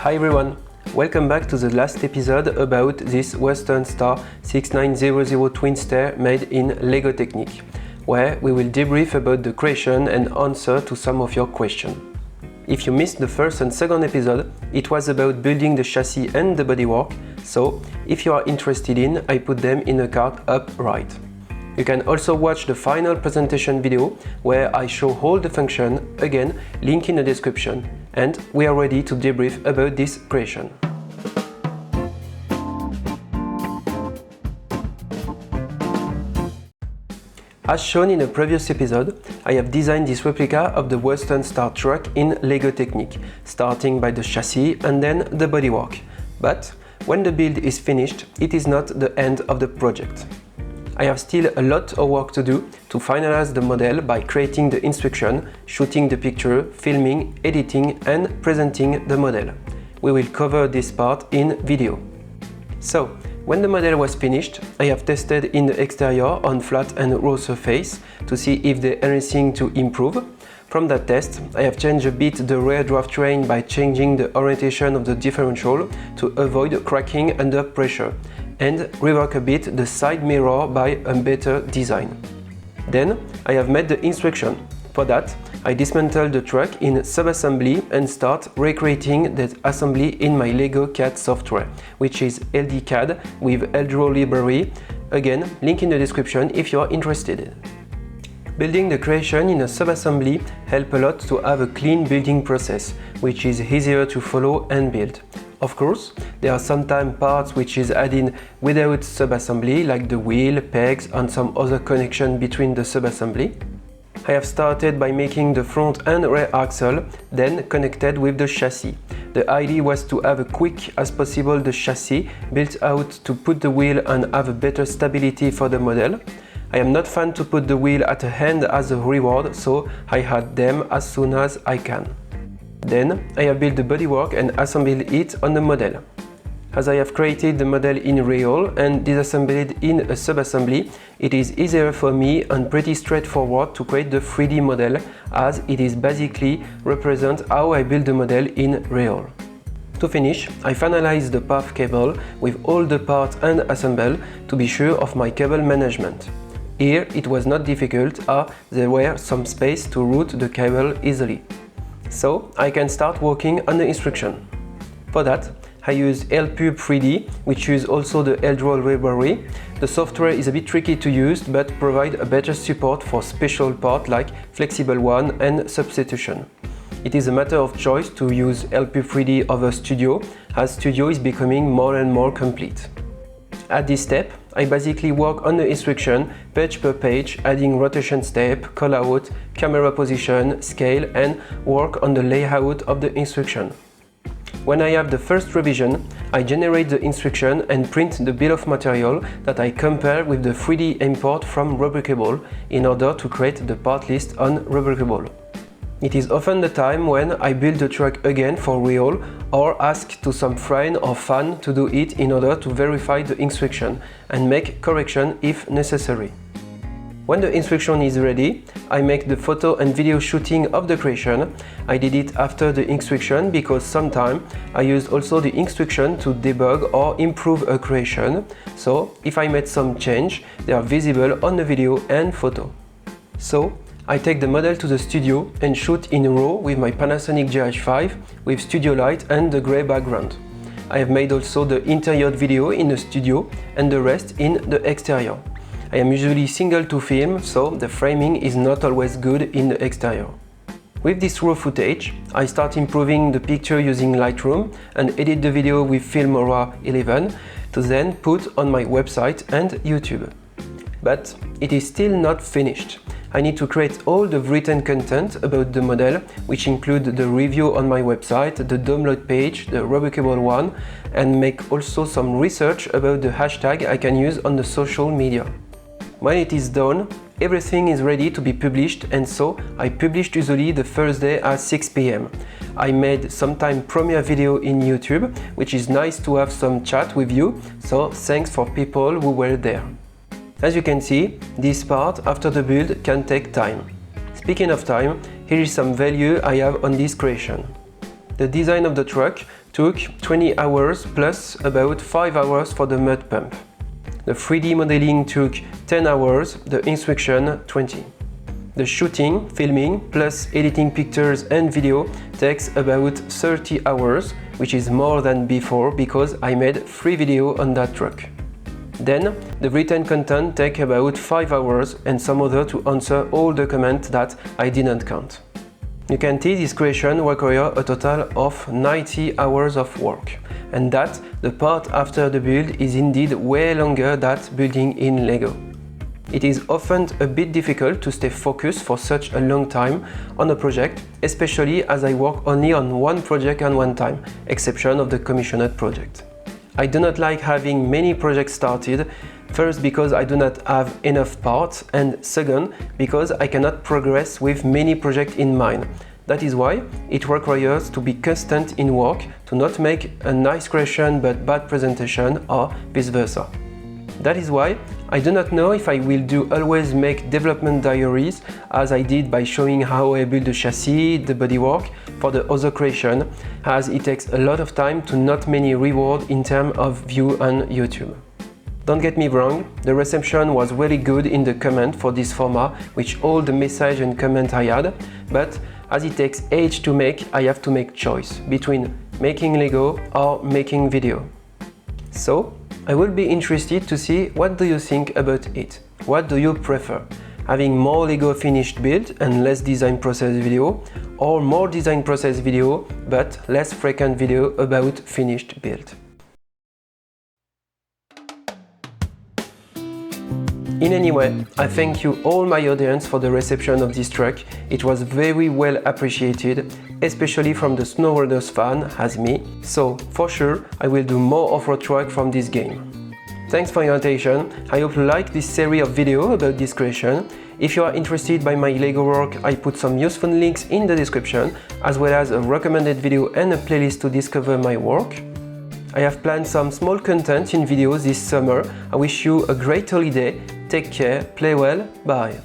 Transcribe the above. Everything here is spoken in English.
Hi everyone, welcome back to the last episode about this Western Star 6900 twin stair made in LEGO Technic, where we will debrief about the creation and answer to some of your questions. If you missed the first and second episode, it was about building the chassis and the bodywork, so if you are interested in, I put them in a card up right. You can also watch the final presentation video where I show all the function, again, link in the description, and we are ready to debrief about this creation. As shown in a previous episode, I have designed this replica of the Western Star truck in LEGO Technic, starting by the chassis and then the bodywork. But when the build is finished, it is not the end of the project. I have still a lot of work to do to finalize the model by creating the instruction, shooting the picture, filming, editing and presenting the model. We will cover this part in video. So, when the model was finished, I have tested in the exterior on flat and raw surface to see if there is anything to improve. From that test, I have changed a bit the rear drivetrain by changing the orientation of the differential to avoid cracking under pressure, and rework a bit the side mirror by a better design. Then I have made the instruction. For that, I dismantled the truck in sub-assembly and start recreating that assembly in my LEGO CAD software, which is LDCAD with Eldro library. Again, link in the description if you are interested. Building the creation in a sub-assembly helps a lot to have a clean building process, which is easier to follow and build. Of course, there are sometimes parts which is added without sub-assembly, like the wheel, pegs and some other connection between the sub-assembly. I have started by making the front and rear axle, then connected with the chassis. The idea was to have as quick as possible the chassis built out to put the wheel and have a better stability for the model. I am not fan to put the wheel at the end as a reward, so I had them as soon as I can. Then I have built the bodywork and assembled it on the model. As I have created the model in real and disassembled in a sub-assembly, it is easier for me and pretty straightforward to create the 3D model, as it is basically represent how I build the model in real. To finish, I finalized the path cable with all the parts and assemble to be sure of my cable management. Here it was not difficult, as there were some space to route the cable easily. So I can start working on the instruction. For that, I use LPub 3D, which uses also the Eldro library. The software is a bit tricky to use, but provides a better support for special parts like flexible one and substitution. It is a matter of choice to use LPub 3D over Studio, as Studio is becoming more and more complete. At this step, I basically work on the instruction page per page, adding rotation step, callout, camera position, scale and work on the layout of the instruction. When I have the first revision, I generate the instruction and print the bill of material that I compare with the 3D import from Repartition in order to create the part list on Repartition. It is often the time when I build the truck again for real or ask to some friend or fan to do it in order to verify the instruction and make correction if necessary. When the instruction is ready, I make the photo and video shooting of the creation. I did it after the instruction because sometimes I used also the instruction to debug or improve a creation, so if I made some change, they are visible on the video and photo. So, I take the model to the studio and shoot in RAW with my Panasonic GH5 with studio light and the grey background. I have made also the interior video in the studio and the rest in the exterior. I am usually single to film, so the framing is not always good in the exterior. With this raw footage, I start improving the picture using Lightroom and edit the video with Filmora 11 to then put on my website and YouTube. But it is still not finished. I need to create all the written content about the model, which include the review on my website, the download page, the Repartition one, and make also some research about the hashtag I can use on the social media. When it is done, everything is ready to be published, and so I published usually the Thursday at 6 p.m. I made sometime premiere video in YouTube, which is nice to have some chat with you, so thanks for people who were there. As you can see, this part after the build can take time. Speaking of time, here is some value I have on this creation. The design of the truck took 20 hours plus about 5 hours for the mud pump. The 3D modeling took 10 hours, the instruction 20. The shooting, filming, plus editing pictures and video takes about 30 hours, which is more than before because I made 3 videos on that truck. Then, the written content takes about 5 hours and some other to answer all the comments that I didn't count. You can see this creation requires a total of 90 hours of work, and that the part after the build is indeed way longer than building in Lego. It is often a bit difficult to stay focused for such a long time on a project, especially as I work only on one project at one time, exception of the commissioned project. I do not like having many projects started, first because I do not have enough parts, and second because I cannot progress with many projects in mind. That is why it requires to be constant in work to not make a nice creation but bad presentation or vice versa. That is why I do not know if I will always make development diaries as I did by showing how I build the chassis, the bodywork for the other creation, as it takes a lot of time to not many reward in terms of view on YouTube. Don't get me wrong, the reception was really good in the comment for this format with all the message and comment I had, but as it takes age to make, I have to make choice between making Lego or making video. So, I will be interested to see what do you think about it. What do you prefer? Having more Lego finished build and less design process video, or more design process video but less frequent video about finished build? In any way, I thank you all my audience for the reception of this truck. It was very well appreciated, especially from the snowboarders fan as me, so for sure I will do more off-road truck from this game. Thanks for your attention. I hope you like this series of videos about this creation. If you are interested by my Lego work, I put some useful links in the description, as well as a recommended video and a playlist to discover my work. I have planned some small content in videos this summer. I wish you a great holiday. Take care, play well, bye.